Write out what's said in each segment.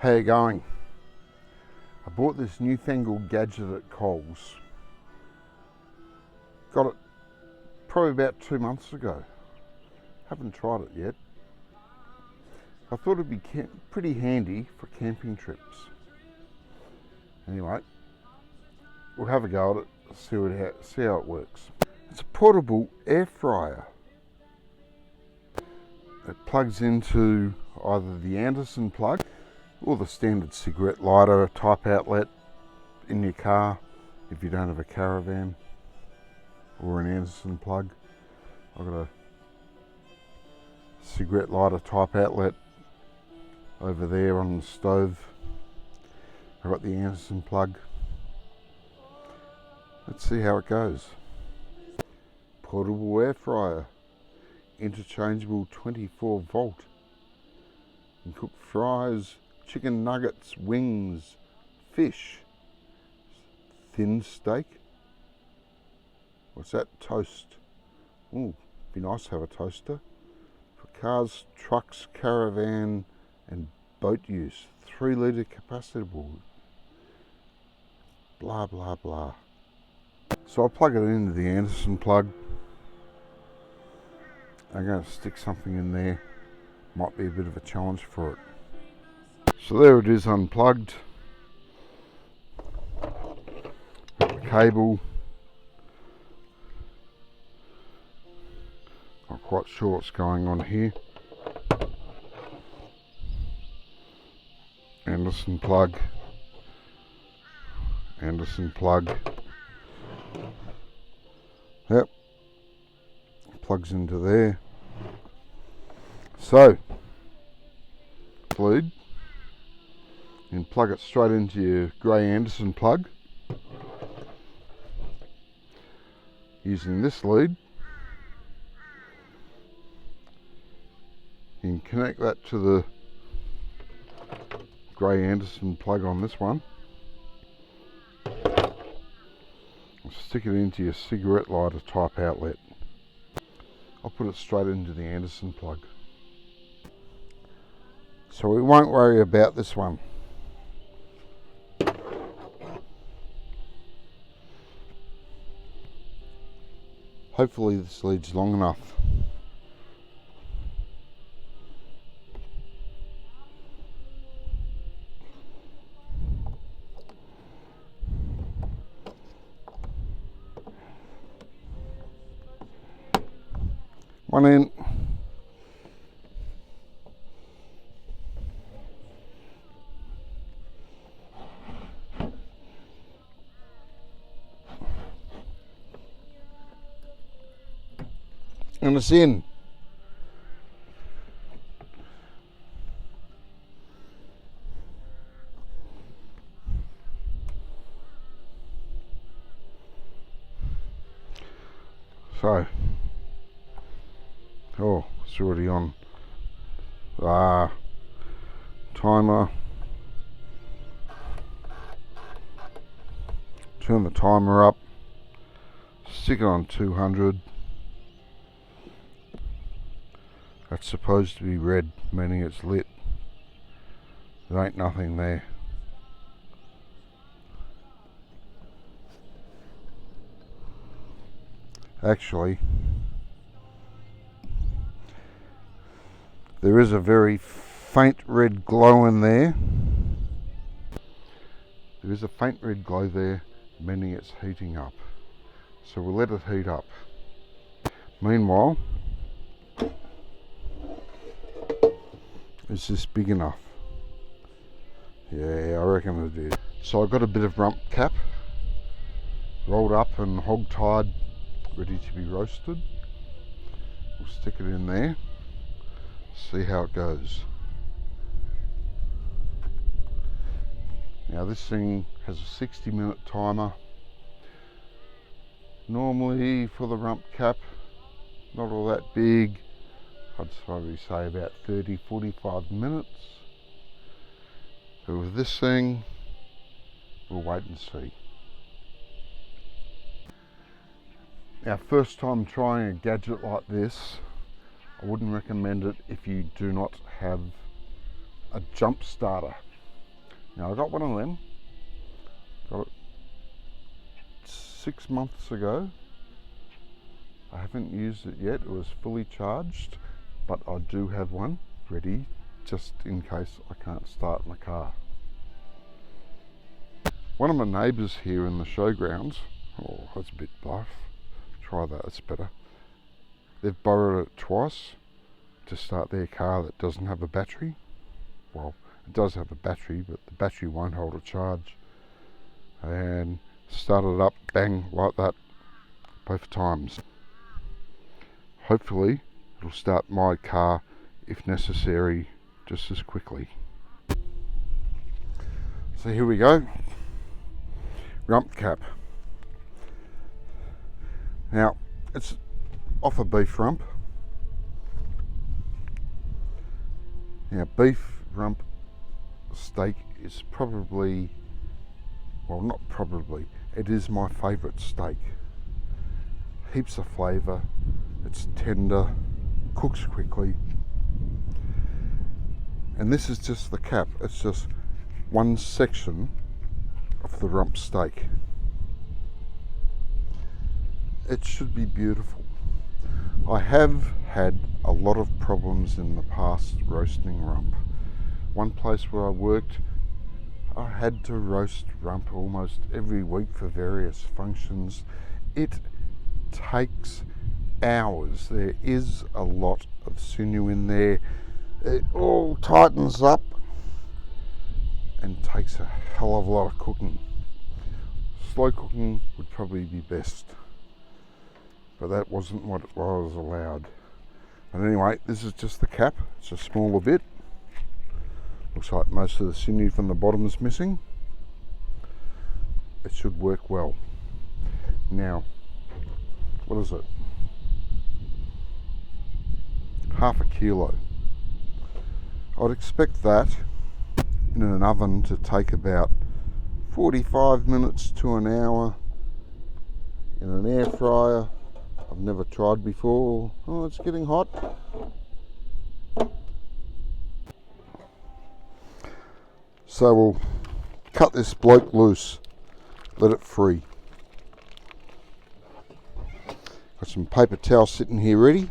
How you going? I bought this newfangled gadget at Coles. Got it probably about 2 months ago. Haven't tried it yet. I thought it'd be pretty handy for camping trips. Anyway, we'll have a go at it, see how it works. It's a portable air fryer. It plugs into either the Anderson plug or the standard cigarette lighter type outlet in your car if you don't have a caravan, or an Anderson plug. I've got a cigarette lighter type outlet over there on the stove. I've got the Anderson plug. Let's see how it goes. Portable air fryer, interchangeable 24 volt. You can cook fries, chicken nuggets, wings, fish, thin steak. What's that? Toast. Ooh, be nice to have a toaster. For cars, trucks, caravan and boat use. 3 litre capacitable. Blah, blah, blah. So I'll plug it into the Anderson plug. I'm going to stick something in there. Might be a bit of a challenge for it. So there it is, unplugged. Got the cable. Not quite sure what's going on here. Anderson plug. Anderson plug. Yep. Plugs into there. So, lead. And plug it straight into your grey Anderson plug. Using this lead, you can connect that to the grey Anderson plug on this one. Stick it into your cigarette lighter type outlet. I'll put it straight into the Anderson plug. So we won't worry about this one. Hopefully this lead's long enough. One in. And it's in. So, oh, it's already on. Timer. Turn the timer up. Stick it on 200. That's supposed to be red, meaning it's lit. There ain't nothing there. Actually, there is a very faint red glow in there. There is a faint red glow there, meaning it's heating up. So we'll let it heat up. Meanwhile, is this big enough? Yeah, I reckon it is. So I've got a bit of rump cap rolled up and hog-tied, ready to be roasted. We'll stick it in there, see how it goes. Now this thing has a 60-minute timer. Normally for the rump cap, not all that big. I'd probably say about 30-45 minutes. But with this thing, we'll wait and see. Now, first time trying a gadget like this, I wouldn't recommend it if you do not have a jump starter. Now I got one of them, got it 6 months ago. I haven't used it yet, it was fully charged, but I do have one ready just in case I can't start my car. One of my neighbours here in the showgrounds, oh that's a bit bluff, try that, it's better. They've borrowed it twice to start their car that doesn't have a battery. Well, it does have a battery, but the battery won't hold a charge. And started it up, bang, like that, both times. Hopefully it'll start my car, if necessary, just as quickly. So here we go, rump cap. Now it's off a beef rump. Now beef rump steak is probably, well not probably, it is my favourite steak. Heaps of flavour, it's tender, cooks quickly. And this is just the cap, it's just one section of the rump steak. It should be beautiful. I have had a lot of problems in the past roasting rump. One place where I worked, I had to roast rump almost every week for various functions. It takes hours. There is a lot of sinew in there. It all tightens up and takes a hell of a lot of cooking. Slow cooking would probably be best, but that wasn't what I was allowed. But anyway, this is just the cap. It's a smaller bit. Looks like most of the sinew from the bottom is missing. It should work well. Now, what is it? Half a kilo. I'd expect that in an oven to take about 45 minutes to an hour. In an air fryer, I've never tried before. Oh, it's getting hot. So we'll cut this bloke loose, let it free. Got some paper towel sitting here ready.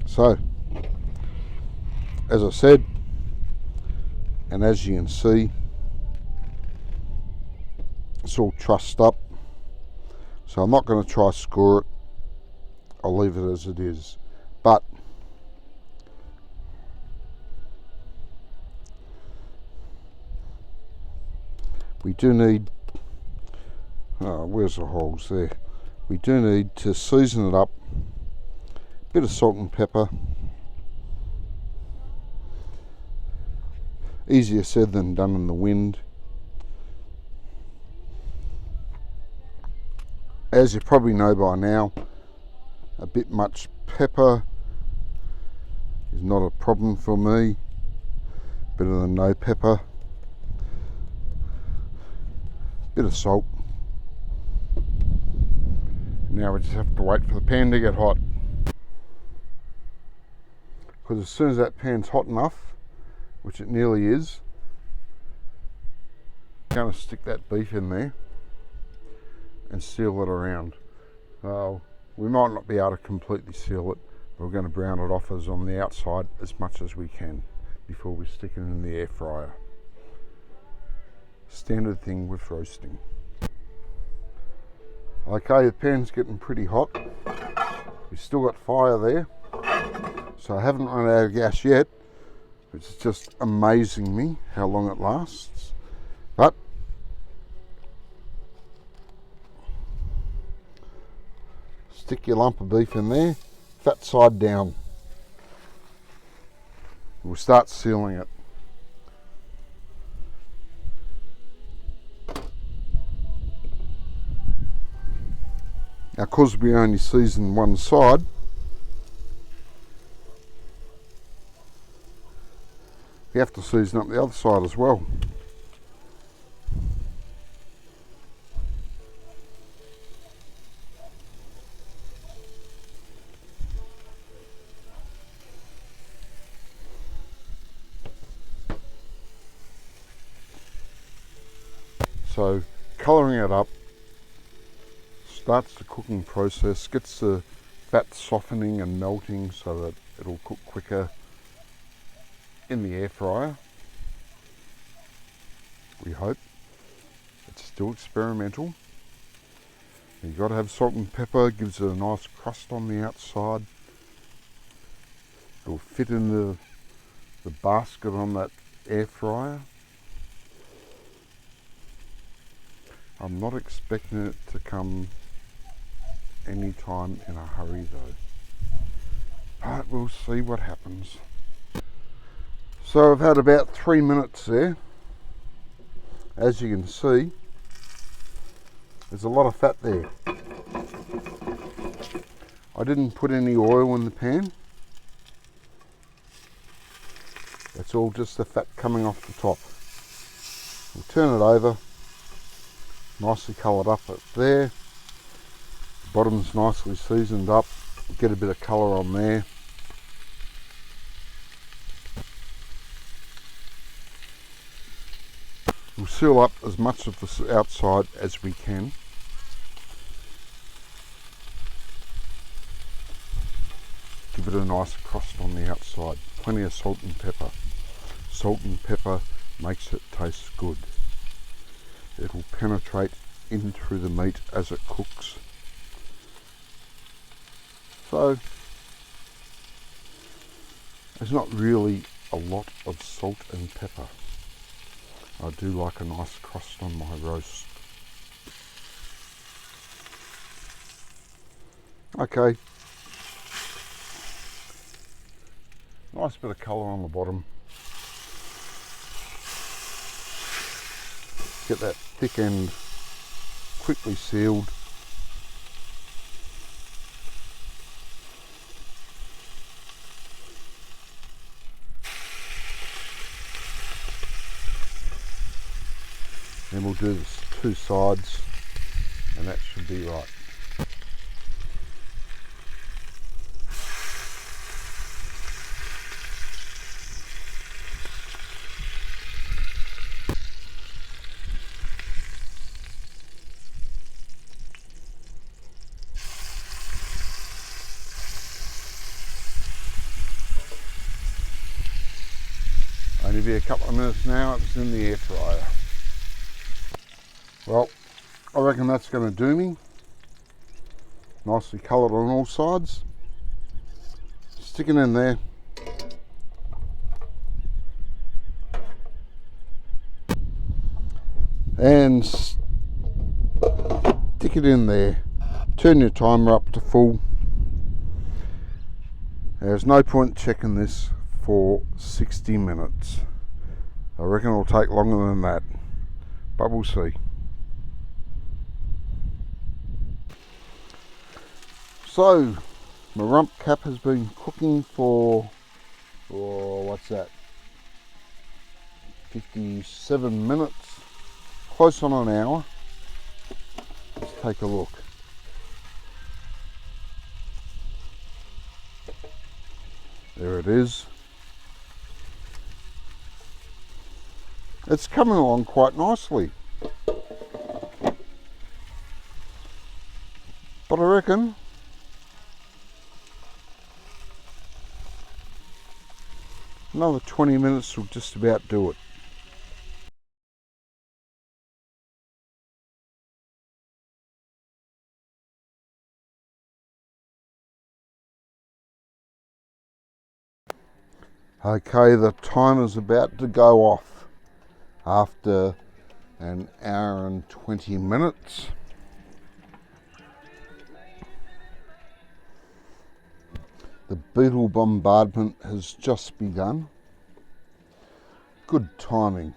So, as I said, and as you can see, it's all trussed up. So I'm not going to try score it. I'll leave it as it is. But we do need, where's the holes there? We do need to season it up. Bit of salt and pepper. Easier said than done in the wind. As you probably know by now, a bit much pepper is not a problem for me. Better than no pepper. Bit of salt. Now we just have to wait for the pan to get hot. Because as soon as that pan's hot enough, which it nearly is, I'm going to stick that beef in there and seal it around. We might not be able to completely seal it, but we're going to brown it off as on the outside as much as we can before we stick it in the air fryer. Standard thing with roasting. Okay, the pan's getting pretty hot. We've still got fire there. So I haven't run out of gas yet. It's just amazing me how long it lasts. But stick your lump of beef in there, fat side down. We'll start sealing it. Now, because we only season one side, we have to season up the other side as well. So colouring it up starts the cooking process, gets the fat softening and melting so that it'll cook quicker in the air fryer. We hope. It's still experimental. You've got to have salt and pepper, gives it a nice crust on the outside. It'll fit in the basket on that air fryer. I'm not expecting it to come anytime in a hurry though. But we'll see what happens. So I've had about 3 minutes there. As you can see, there's a lot of fat there. I didn't put any oil in the pan. It's all just the fat coming off the top. We'll turn it over. Nicely coloured up up there. The bottom's nicely seasoned up. Get a bit of colour on there. We'll seal up as much of the outside as we can. Give it a nice crust on the outside. Plenty of salt and pepper. Salt and pepper makes it taste good. It'll penetrate in through the meat as it cooks. So there's not really a lot of salt and pepper. I do like a nice crust on my roast. Okay. Nice bit of colour on the bottom. Get that thick end quickly sealed. Then we'll do this 2 sides and that should be right. Only be a couple of minutes now, it's in the air fryer. Well, I reckon that's going to do me. Nicely coloured on all sides. Stick it in there. And stick it in there. Turn your timer up to full. There's no point checking this for 60 minutes. I reckon it'll take longer than that, but we'll see. So, my rump cap has been cooking for, what's that, 57 minutes, close on an hour. Let's take a look. There it is. It's coming along quite nicely. But I reckon another 20 minutes will just about do it. Okay, the timer's about to go off after an hour and 20 minutes. The beetle bombardment has just begun. Good timing.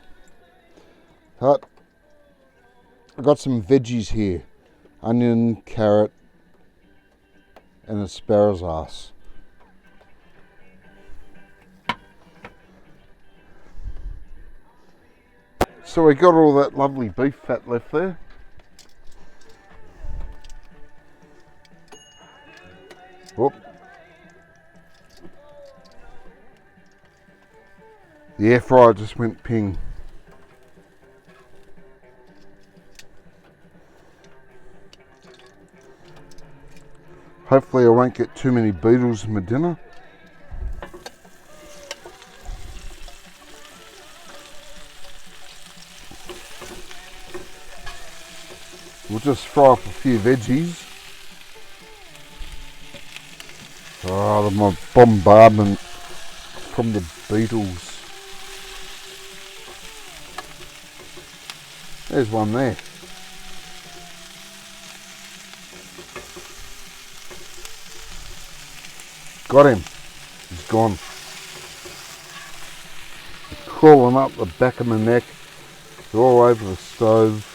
But I've got some veggies here. Onion, carrot and asparagus. So we got all that lovely beef fat left there. Whoop. The air fryer just went ping. Hopefully I won't get too many beetles in my dinner. We'll just fry up a few veggies. Oh, my bombardment from the beetles. There's one there. Got him. He's gone. They're crawling up the back of my neck. They're all over the stove.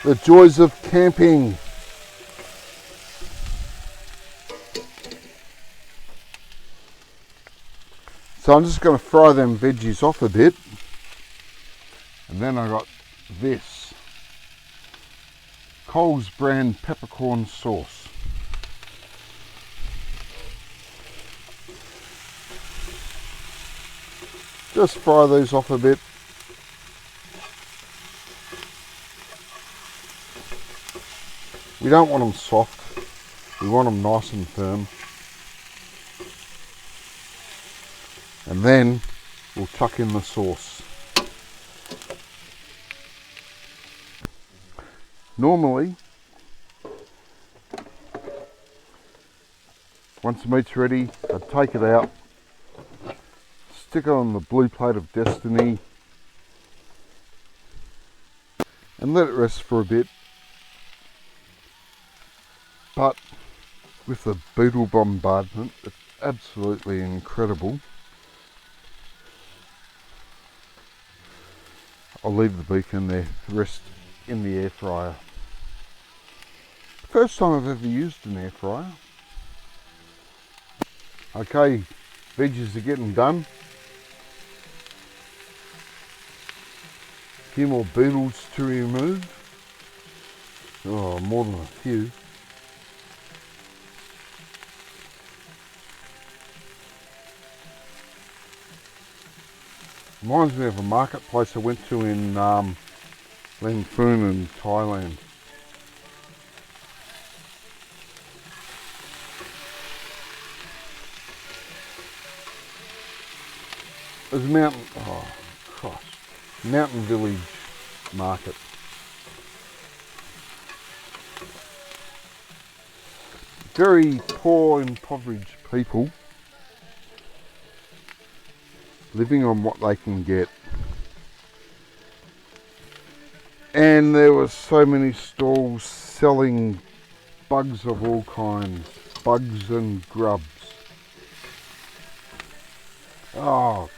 The joys of camping. So I'm just going to fry them veggies off a bit. And then I got this. Coles brand peppercorn sauce. Just fry these off a bit. We don't want them soft. We want them nice and firm. And then we'll tuck in the sauce. Normally, once the meat's ready, I'd take it out, stick it on the blue plate of destiny, and let it rest for a bit. But with the beetle bombardment, it's absolutely incredible. I'll leave the beak in there, rest in the air fryer. First time I've ever used an air fryer. Okay, veggies are getting done. A few more beetles to remove. Oh, more than a few. Reminds me of a marketplace I went to in Langfern in Thailand. There's a mountain, oh gosh, mountain village market. Very poor, impoverished people living on what they can get. And there were so many stalls selling bugs of all kinds, bugs and grubs. Oh,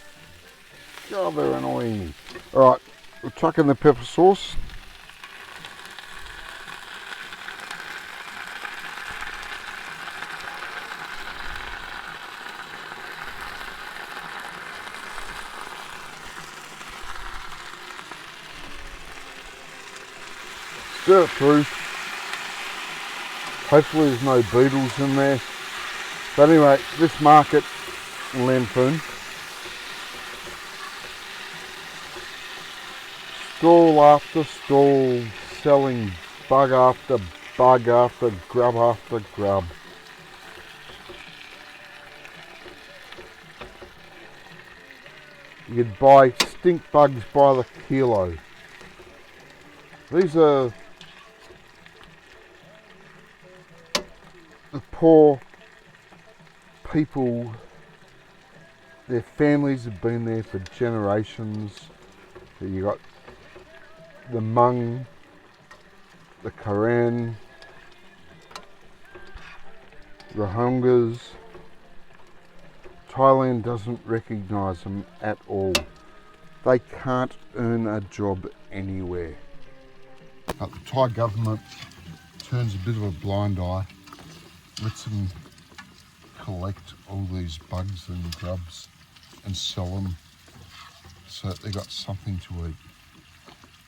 God, they're annoying. Alright, we'll chuck in the pepper sauce. Stir it through. Hopefully there's no beetles in there. But anyway, this market in Langfern, stall after stall selling bug after bug after grub after grub. You could buy stink bugs by the kilo. These are the poor people. Their families have been there for generations. So you got the Hmong, the Karen, Rohingyas. Thailand doesn't recognise them at all. They can't earn a job anywhere. But the Thai government turns a bit of a blind eye, lets them collect all these bugs and grubs and sell them so that they got something to eat.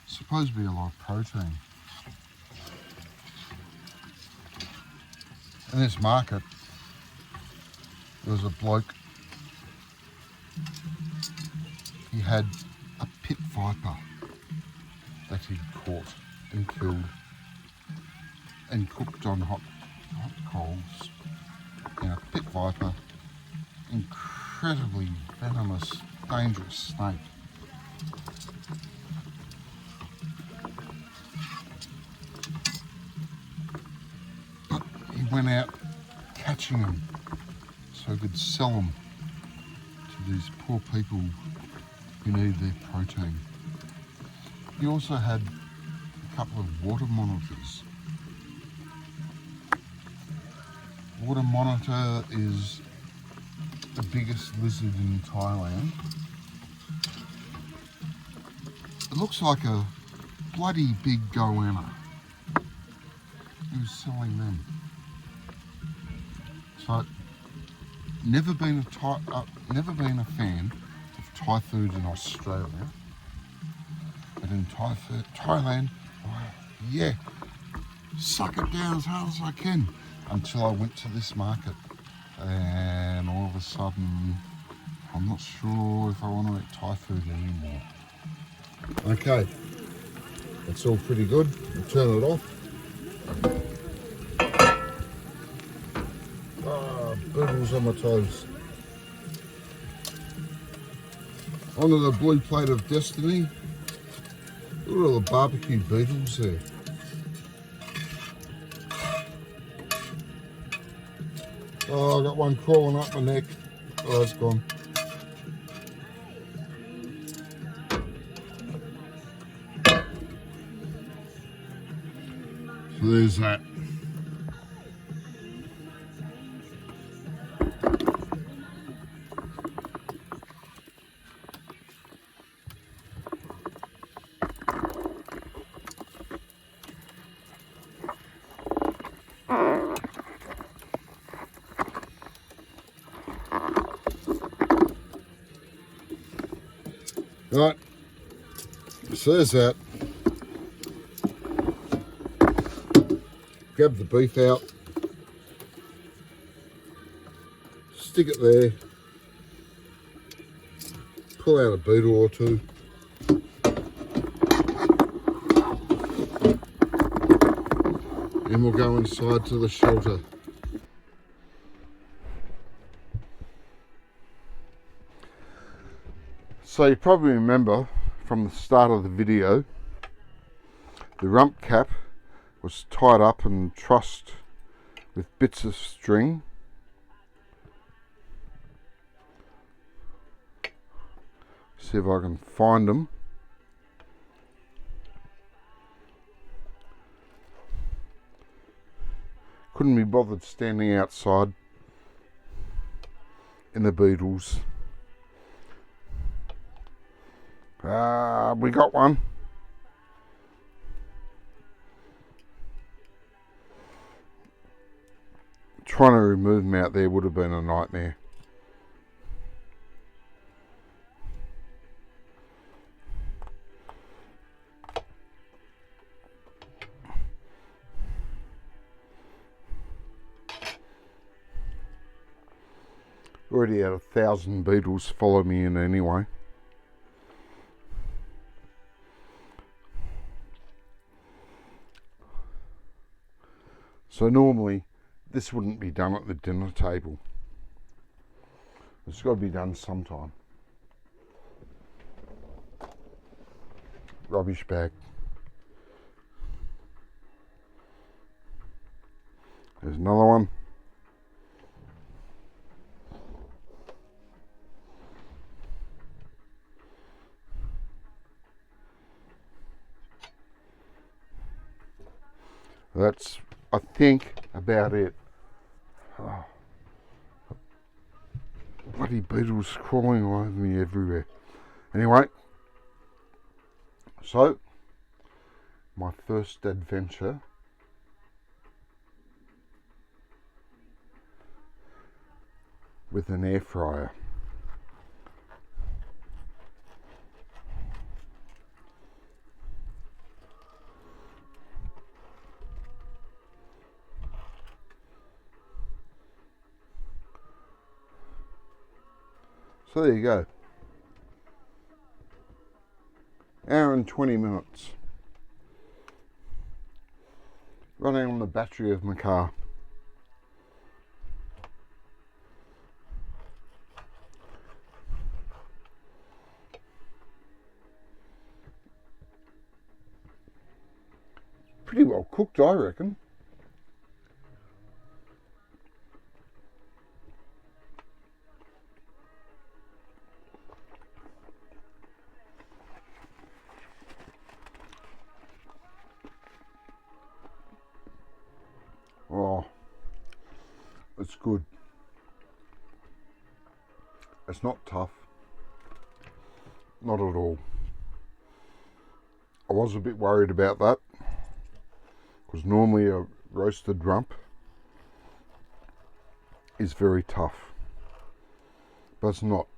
It's supposed to be a lot of protein. In this market, there was a bloke, he had a pit viper that he'd caught and killed, and cooked on hot coals. Now, pit viper, incredibly venomous, dangerous snake. But he went out catching them so he could sell them to these poor people who need their protein. He also had a couple of water monitors. Water monitor is the biggest lizard in Thailand. It looks like a bloody big goanna. Who's selling them? So, never been a fan of Thai food in Australia, but in Thailand, oh, yeah, suck it down as hard as I can until I went to this market, and all of a sudden, I'm not sure if I want to eat Thai food anymore. Okay, that's all pretty good. I'll turn it off. Beetles on my toes. Onto the blue plate of destiny. Look at all the barbecue beetles there. Oh, I got one crawling up my neck. Oh, it's gone. So there's that. Right, so there's that. Grab the beef out, stick it there, pull out a beetle or two. And we'll go inside to the shelter. So you probably remember from the start of the video, the rump cap was tied up and trussed with bits of string. See if I can find them. Couldn't be bothered standing outside in the beetles. We got one. Trying to remove them out there would have been a nightmare. Already had 1,000 beetles follow me in anyway. So normally this wouldn't be done at the dinner table. It's got to be done sometime. Rubbish bag. There's another one. That's, I think, about it. Oh. Bloody beetles crawling all over me everywhere. Anyway, so my first adventure with an air fryer. So there you go. Hour and 20 minutes. running on the battery of my car. Pretty well cooked, I reckon. Oh, it's good. It's not tough. Not at all. I was a bit worried about that, because normally a roasted rump is very tough, but it's not.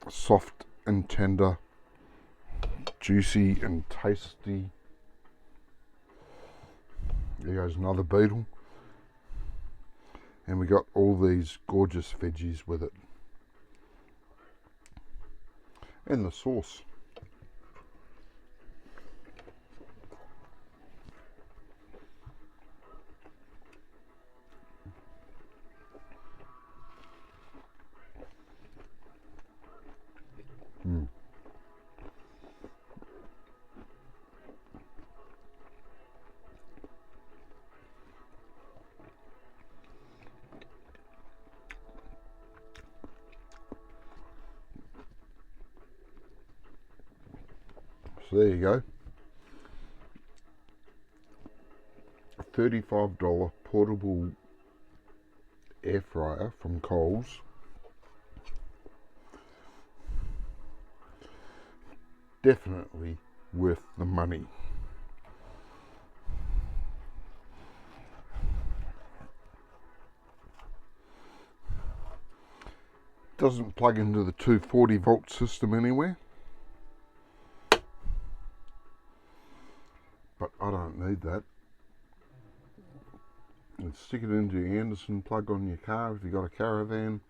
Soft and tender, juicy and tasty. There goes another beetle, and we got all these gorgeous veggies with it, and the sauce. So there you go. A $35 portable air fryer from Coles. Definitely worth the money. Doesn't plug into the 240 volt system anywhere, but I don't need that. You can stick it into your Anderson plug on your car if you've got a caravan.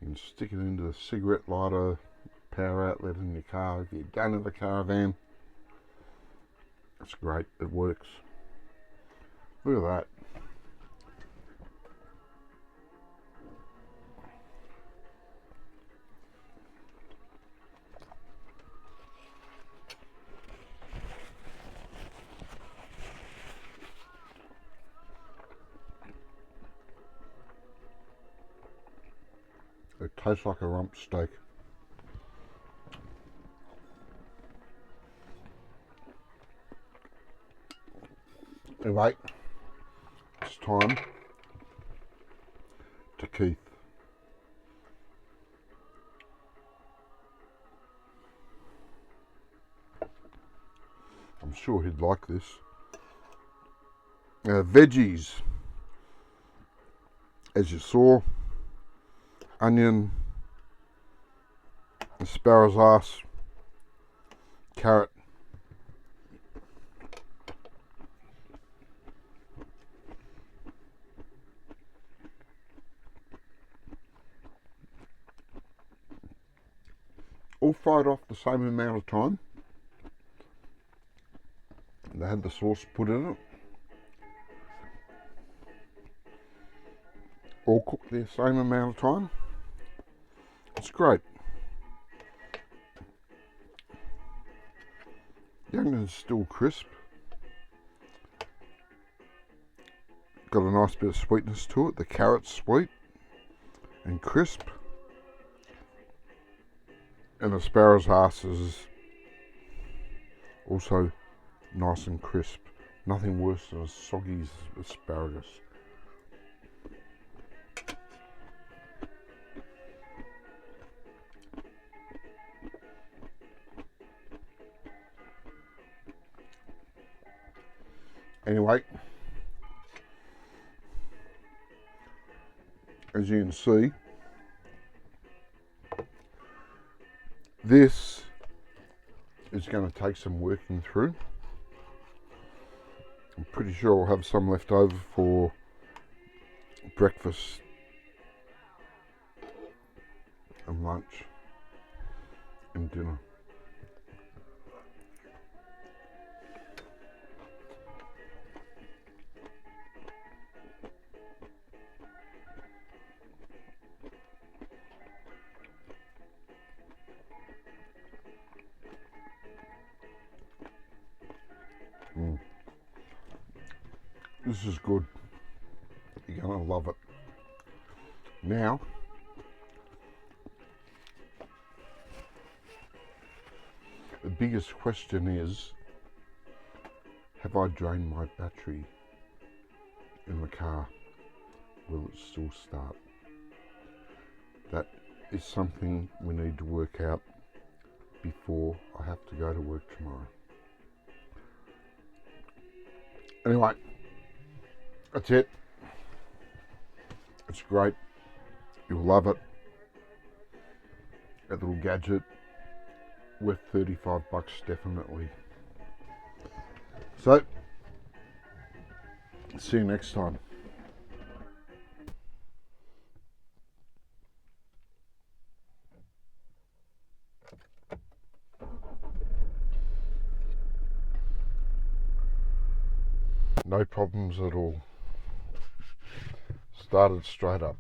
You can stick it into the cigarette lighter power outlet in your car if you don't have a caravan. It's great, it works. Look at that. It tastes like a rump steak. Anyway, it's time to Keith. I'm sure he'd like this. Veggies, as you saw, onion, asparagus, carrot, all fried off the same amount of time. They had the sauce put in it. All cooked the same amount of time. It's great. The onion's still crisp. Got a nice bit of sweetness to it. The carrot's sweet and crisp. And asparagus is also nice and crisp. Nothing worse than a soggy asparagus. Anyway, as you can see, this is going to take some working through. I'm pretty sure I'll have some left over for breakfast and lunch and dinner. This is good. You're going to love it. Now, the biggest question is, have I drained my battery in the car? Will it still start? That is something we need to work out before I have to go to work tomorrow. Anyway, that's it. It's great. You'll love it. A little gadget worth 35 bucks definitely. So, see you next time. No problems at all. Started straight up.